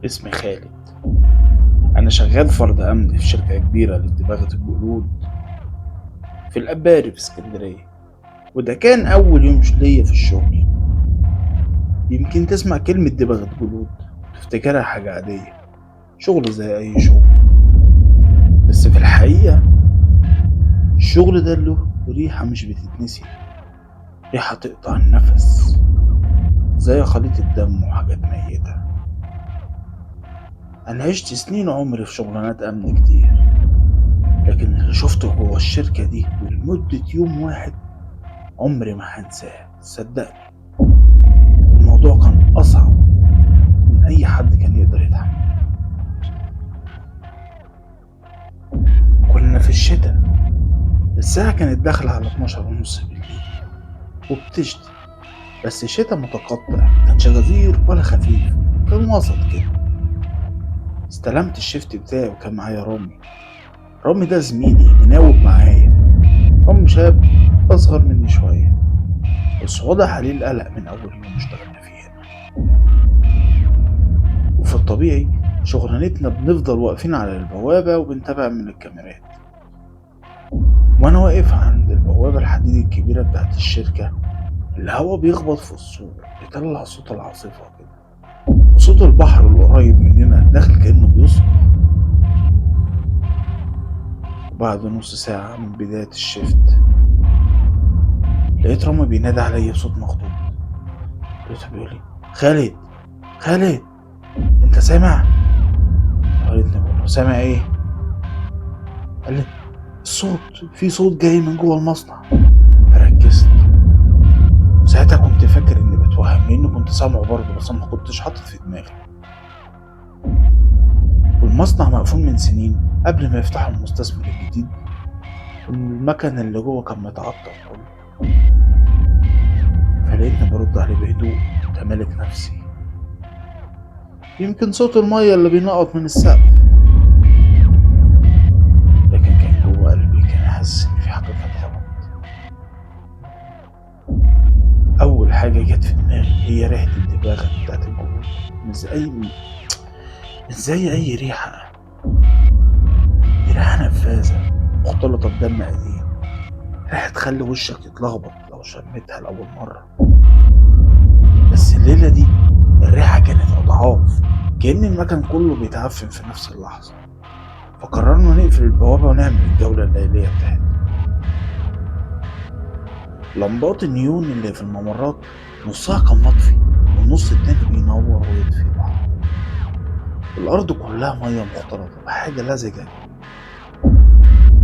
اسمي خالد. أنا شغال فرد أمن في شركة كبيرة لدباغة الجلود في الأباري في اسكندرية، وده كان أول يوم ليا في الشغل. يمكن تسمع كلمة دباغة جلود تفتكرها حاجة عادية، شغل زي أي شغل. بس في الحقيقة الشغل ده له ريحة مش بتتنسي، ريحة تقطع النفس زي خليط الدم وحاجات ميتة. أنا عشت سنين عمري في شغلانات أمن كتير، لكن اللي شفته جوه الشركة دي ولمدة يوم واحد عمري ما هنساه. صدقني الموضوع كان أصعب من أي حد كان يقدر يتحمل. كنا في الشتاء، الساعة كانت داخلة على 12:30 بالليل وبتشتي، بس شتاء متقطع، كانش غزير ولا خفيف، كان وسط كده. استلمت الشيفت بتاعي وكان معايا رامي ده زميلي اللي ناوب معايا. رامي شاب أصغر مني شوية، بس واضح عليه القلق من أول يوم اشتغلنا فيه هنا. وفي الطبيعي شغلانتنا بنفضل واقفين على البوابة وبنتابع من الكاميرات. وأنا واقف عند البوابة الحديد الكبيرة بتاعت الشركة، الهوا بيخبط في السور بيطلع صوت العاصفة كده، وصوت البحر القريب مننا داخل كأنه بيصرخ. وبعد نص ساعة من بداية الشفت لقيت رامي بينادي عليا بصوت مخضوض. لقيته بيقولي: خالد، خالد، انت سامع؟ قالتني بقول له: سامع ايه؟ قال لي: في صوت جاي من جوه المصنع. فركزت، ساعتها كنت فاكر اني بتوهم لاني كنت سامعه برضه، بس ما كنتش حاطط في دماغي. والمصنع مقفول من سنين قبل ما يفتحوا المستثمر الجديد، والمكن اللي جوه كان متعطل كله. فلقيتني برد عليه بهدوء وتمالك نفسي: يمكن صوت المية اللي بينقط من السقف. لكن كان جوه قلبي كان حاسس ان في حاجة كانت غلط. اول حاجة جت في دماغي هي ريحة الدباغة بتاعت الجلود. مش زي اي ريحة، دي ريحة نفاذة مختلطة بدم قديم، ريحة تخلي وشك يتلخبط لو شميتها لأول مرة. بس الليلة دي الريحة كانت أضعاف، كأن المكان كله بيتعفن في نفس اللحظة. فقررنا نقفل البوابة ونعمل الجولة الليلية بتاعتنا. لمبات النيون اللي في الممرات نصها كان مطفي والنص التاني بينور ويطفي بعض. الأرض كلها مية مختلطة بحاجة لزجة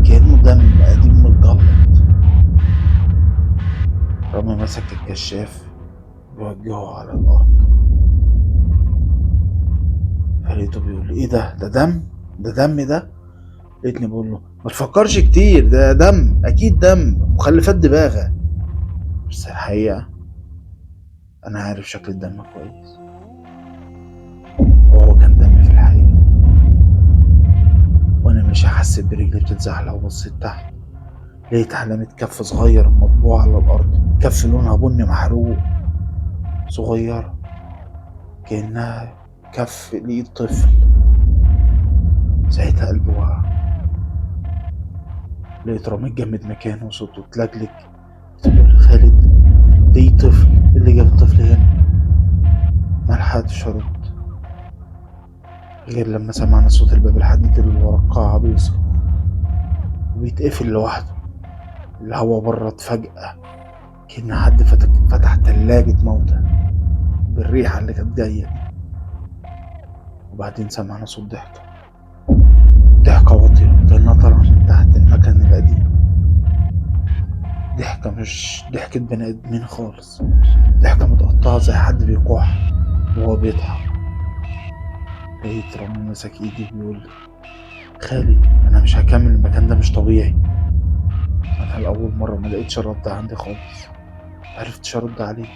كأنه دم قديم متجلط. رامي مسك الكشاف بيوجهه على الأرض، فلقيته بيقول لي: إيه ده؟ ده دم؟ ده دم ده؟ لقيتني بقول له: ما تفكرش كتير، ده دم، أكيد دم، مخلفات دباغة. بس الحقيقة أنا عارف شكل الدم كويس، وهو كان دم في الحقيقة. وأنا مش حسيت برجلي بتتزحلق وبصيت تحت، لقيت علامة كف صغير مطبوع على الأرض، كف لونها بني محروق، صغيرة كأنها كف لإيد طفل. ساعتها قلبي وقع، لقيت رامي اتجمد مكانه وصوته اتلجلج بتقول: خالد، دي طفل، اللي جاب الطفل هنا. ملحقتش أرد غير لما سمعنا صوت الباب الحديد اللي ورا القاعة بيصرخ وبيتقفل لوحده. الهوا برد فجأة كأن حد فتح تلاجة موتى بالريحة اللي كانت جاية دي. وبعدين سمعنا صوت ضحكة واطية كأنها طالعة من تحت المكان القديم. ضحكة مش ضحكة بني آدمين خالص، ضحكة متقطعة زي حد بيكح وهو بيضحك. لقيت رامي مسك ايدي بيقول لي: خالي، انا مش هكمل، المكان ده مش طبيعي. انا لأول مرة ما لقيتش رد عندي خالص، معرفتش ارد عليه.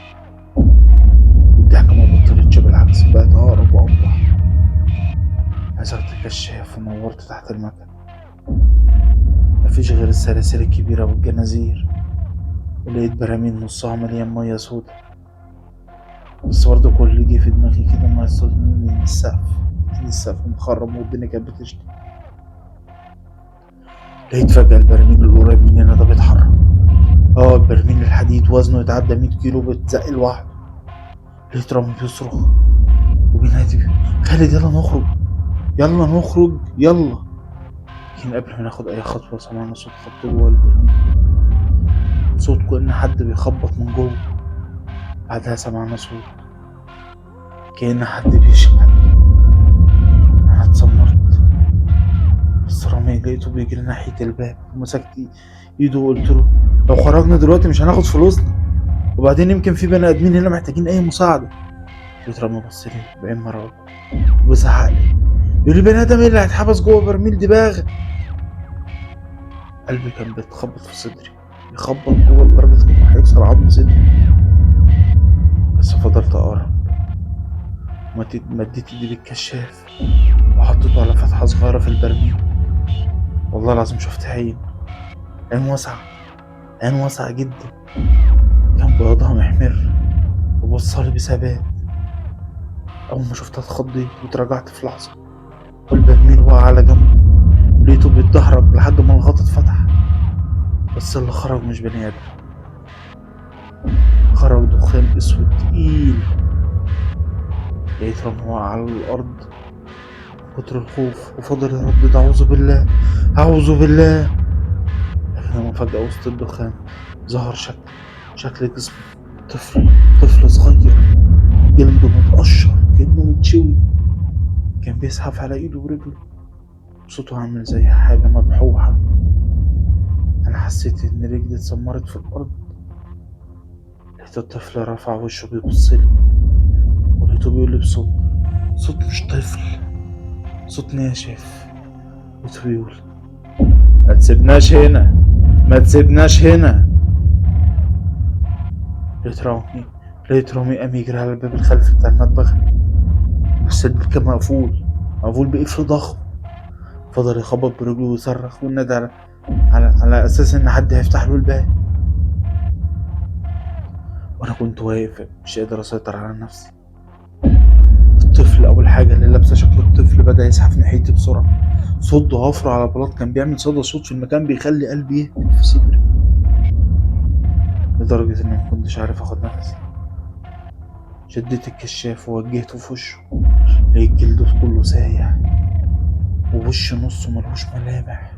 والضحكة ما بطلتش، بالعكس بقت اقرب واوضح. مسكت الكشاف ونورت تحت المكان، مفيش غير السلاسل الكبيرة والجنازير، ولقيت براميل نصها مليان مية سودا. بس برضه كل اللي جه في دماغي كده ما يصطدمني من السقف. لقيت السقف مخرم والدنيا كانت بتشتي. لقيت فجأة البرميل القريب مننا ده بيتحرك. البرميل الحديد وزنه يتعدى 100 كيلو بيتزق لوحده. لقيت رامي بيصرخ وبينادي: خالد يلا نخرج، يلا نخرج يلا. لكن قبل ما ناخد اي خطوة سمعنا صوت خبط جوه البرميل، صوت كأن حد بيخبط من جوه. بعدها سمعنا صوت كأن حد بيشحن. انا اتسمرت، بس رامي لقيته بيجري ناحية الباب ومسكت ايده وقلت له: لو خرجنا دلوقتي مش هناخد فلوسنا، وبعدين يمكن في بني ادمين هنا محتاجين اي مساعدة. لقيت رامي بص لي بعين مرعوب وزعق لي يقول لي: بني ادم ايه اللي هيتحبس جوه برميل دماغ؟ قلبي كان بيتخبط في صدري، يخبط جوه لدرجة انه هيكسر عظم صدري. بس فضلت اقرب، مديت ايدي بالكشاف وحطيته على فتحة صغيرة في البرميل. والله العظيم شفت عين واسعة، عين واسعة جدا، كان بياضها محمر وبصالي بثبات. أول ما شفتها اتخضيت واتراجعت في لحظة، والبرميل وقع على جنبه، لقيته بيتدحرج لحد ما الغطا اتفتح. بس اللي خرج مش بني آدم، خرج دخان اسود تقيل. لقيت رامي واقع على الأرض من كتر الخوف وفضل يردد: أعوذ بالله، أعوذ بالله. لكن فجأة وسط الدخان ظهر شكل جسم طفل صغير، جلده متقشر كأنه متشوي، كان بيزحف على ايده ورجله، صوته عامل زي حاجة مبحوحة. انا حسيت ان رجلي اتسمرت في الارض. لقيت الطفل رفع وشه بيبصلي، ولقيته بيقول لي صوت مش طفل، صوت ناشف. لقيته بيقول: ما تسيبناش هنا، ما تسيبناش هنا. لقيت رامي قام يجري على الباب الخلفي بتاع المطبخ، بس الباب كان مقفول بقفل ضخم. فضل يخبط برجله ويصرخ وينادي على اساس ان حد هيفتح له الباب. وانا كنت واقف مش قادر اسيطر على نفسي. الطفل اول حاجه اللي لابسه شكل الطفل بدا يزحف ناحيتي بسرعه. صوت ضوافره على البلاط كان بيعمل صدى صوت في المكان بيخلي قلبي يهبط في صدري، لدرجه اني ما كنتش عارف اخد نفسي. شديت الكشاف ووجهته في وشه، لقيت جلده كله سايح ووش نصه ملهوش ملامح،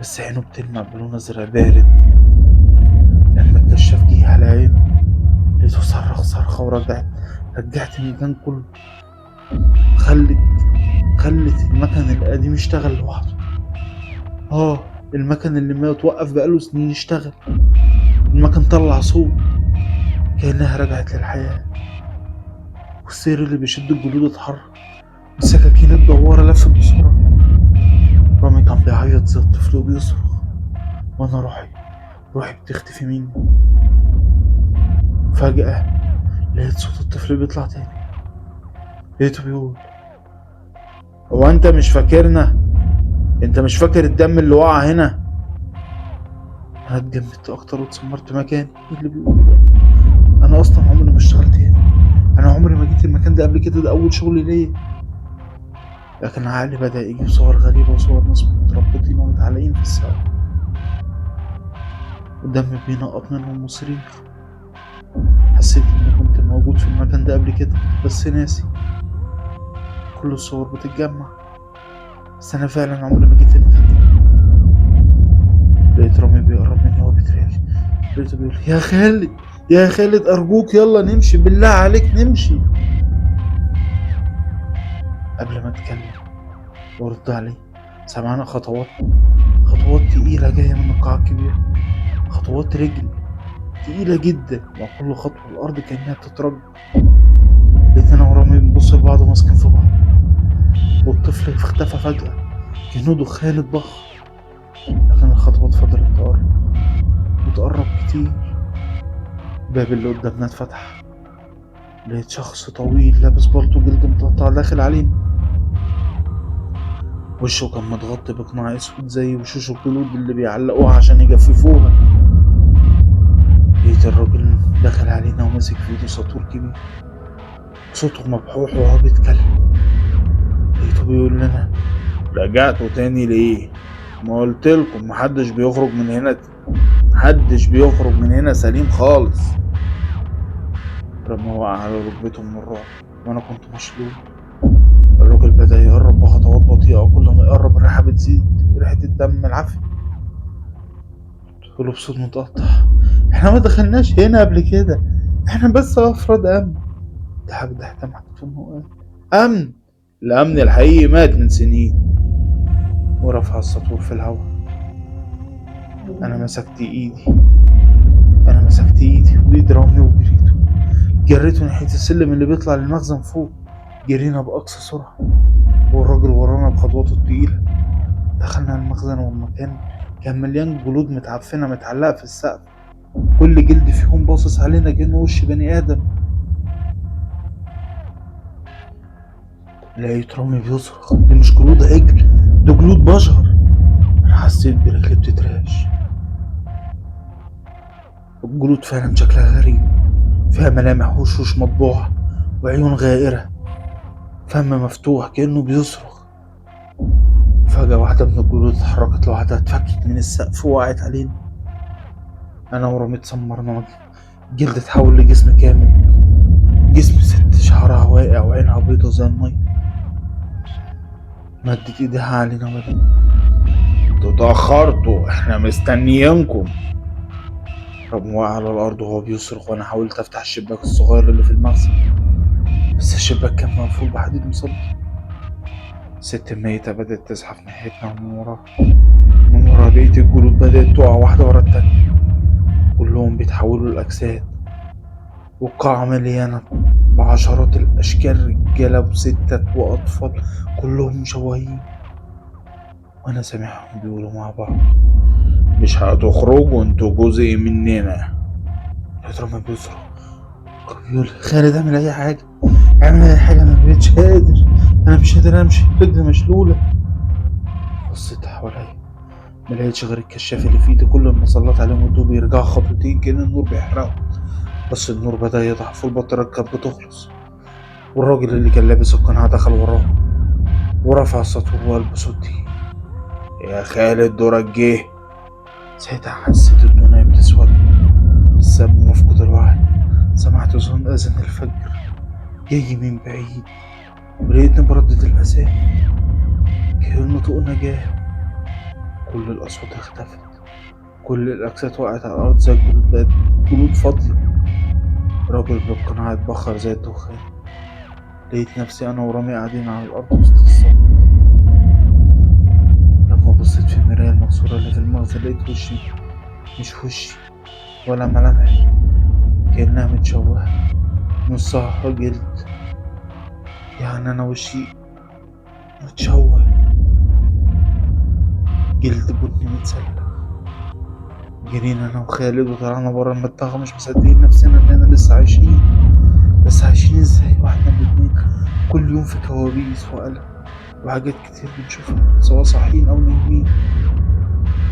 بس عينه بتلمع بلون ازرق بارد. لما الكشاف جه على عينه لقيته صرخة رجعت المكان كله، خلت المكن القديم يشتغل لوحده. المكن اللي ما يتوقف بقاله سنين يشتغل. المكن طلع صوت كأنها رجعت للحياة، والسير اللي بيشد الجلود اتحرك، والسكاكين الدوارة لفت بسرعة. رامي كان بيعيط زي الطفل وبيصرخ، وانا روحي بتختفي مني. فجأة لقيت صوت الطفل بيطلع تاني، لقيته بيقول: هو انت مش فاكرنا؟ انت مش فاكر الدم اللي وقع هنا؟ انا اتجمدت اكتر واتسمرت مكاني. ايه اللي بيقول؟ انا اصلا عمري ما اشتغلت هنا، انا عمري ما جيت المكان ده قبل كده، ده اول شغل ليا. لكن عقلي بدأ يجيب صور غريبة وصور ناس متربطين ومتعلقين في السقف، ودم بينقط منهم وصريخ. حسيت اني كنت موجود في المكان ده قبل كده بس ناسي. كل الصور بتتجمع، بس انا فعلا عمري ما جيت المكان ده. لقيت رامي بيقرب مني وهو بيترعش، لقيته بيقول: يا خالد ارجوك يلا نمشي، بالله عليك نمشي. قبل ما اتكلم ورد عليه سمعنا خطوات تقيلة جاية من القاعة الكبيرة، خطوات رجل تقيلة جدا، وكل خطوة الأرض كأنها بتترج. لقيت أنا ورامي بنبص لبعض وماسكين في بعض، والطفل اختفى فجأة كأنه دخان اتضخ. لكن الخطوات فضلت تقرب كتير. الباب اللي قدامنا اتفتح، لقيت شخص طويل لابس بالطو جلد متقطع داخل علينا. وشه كان متغطي بقناع اسود زي وشوش الجلود اللي بيعلقوها عشان يجففوها. لقيت الراجل داخل علينا وماسك في ايده ساطور كبير، صوته مبحوح وهو بيتكلم: لقيته بيقول لنا: رجعتوا تاني ليه؟ ما قلتلكم محدش بيخرج من هنا، محدش بيخرج من هنا سليم خالص. لما وقع على ركبته من الرعب وانا كنت مشلول. الراجل بدأ يقرب بخطوات بطيئة، وكل ما يقرب الريحة بتزيد، ريحة الدم العافية. قلت له بصوت متقطع: احنا ما دخلناش هنا قبل كده، احنا بس افراد امن. ضحك ضحكة محتومة وقال: امن؟ الامن الحقيقي مات من سنين. ورفع السطور في الهواء. انا مسكت ايدي انا مسكت ايدي وايد رامي جريته ناحية السلم اللي بيطلع للمخزن فوق. جرينا بأقصى سرعة والراجل ورانا بخطواته التقيلة. دخلنا المخزن، والمكان كان مليان جلود متعفنة متعلقة في السقف، كل جلد فيهم باصص علينا كأنه وش بني آدم. لقيت رامي بيصرخ: دي مش جلود عجل، دي جلود بشر. أنا حسيت برجلي بتترعش. الجلود فعلا شكلها غريب، فيها ملامح وشوش مطبوعة وعيون غائرة، فم مفتوح كأنه بيصرخ. فجأة واحدة من الجلود اتحركت لوحدها، اتفكت من السقف ووقعت علينا. أنا ورامي اتسمرنا، الجلد اتحول لجسم كامل، جسم ست شعرها واقع وعينها بيضة زي المية. مدت ايديها علينا وقالت: انتوا اتأخرتوا، احنا مستنيينكم. رامي وقع على الأرض وهو بيصرخ، وأنا حاولت أفتح الشباك الصغير اللي في المخزن، بس الشباك كان مقفول بحديد مصدي. الست الميتة بدأت تزحف ناحيتنا، ومن ورا لقيت الجلود بدأت تقع واحدة ورا التانية، كلهم بيتحولوا لأجساد، والقاعة مليانة بعشرات الأشكال، رجالة وستات وأطفال كلهم مشوهين. وأنا سامعهم بيقولوا مع بعض: مش هتخرجوا، انتوا جزء مننا. لقيت رامي بيصرخ، بيقول: خالد اعمل أي حاجة، اعمل أي حاجة، أنا مبقتش قادر، أنا مش قادر أمشي، رجلي مشلولة. بصيت حواليا، ملقتش غير الكشاف اللي في ايدي، كل ما سلط عليهم الضوء بيرجعوا خطوتين كأن النور بيحرقه. بس النور بدأ يضعف والبطاريات كانت بتخلص، والراجل اللي كان لابس القناع دخل وراه ورفع السطور وقال بصوت تقيل: يا خالد دورك جه. ساعتها حسيت الدنيا بتسود، السب مفقود الوعي. سمعت أذان الفجر جاي من بعيد، ولقيتني بردد الأذان كأنه طوق نجاة. كل الأصوات اختفت، كل الأجساد وقعت على الأرض زي الجلود، بقت جلود فاضية. راجل بالقناع اتبخر زي الدخان. لقيت نفسي أنا ورامي قاعدين على الأرض وسط الصمت. لما بصيت في المراية المكسورة اللي في المخزن لقيت وشي مش وشي ولا ملامحي، كأنها متشوهة، نصها جلد. يعني أنا وشي متشوه، جلد بني متسلق. جرينا أنا وخالد وطلعنا برا المنطقة مش مصدقين نفسنا إننا لسه عايشين. بس عايشين إزاي وإحنا الاتنين كل يوم في كوابيس وقلق وحاجات كتير بنشوفها سواء صاحيين أو نايمين؟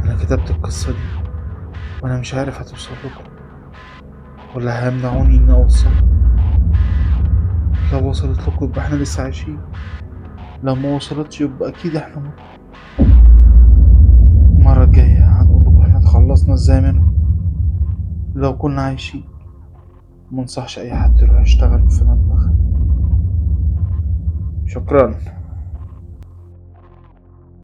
أنا كتبت القصة دي وأنا مش عارف هتوصل لكم ولا هيمنعوني إني أوصلها. لو وصلت لكم يبقى إحنا لسه عايشين، لو ما وصلتش يبقى أكيد إحنا مت. المرة الجاية هنقول لكم إحنا اتخلصنا إزاي منهم لو كنا عايشين. منصحش أي حد يروح يشتغل في مطبخ. شكرا.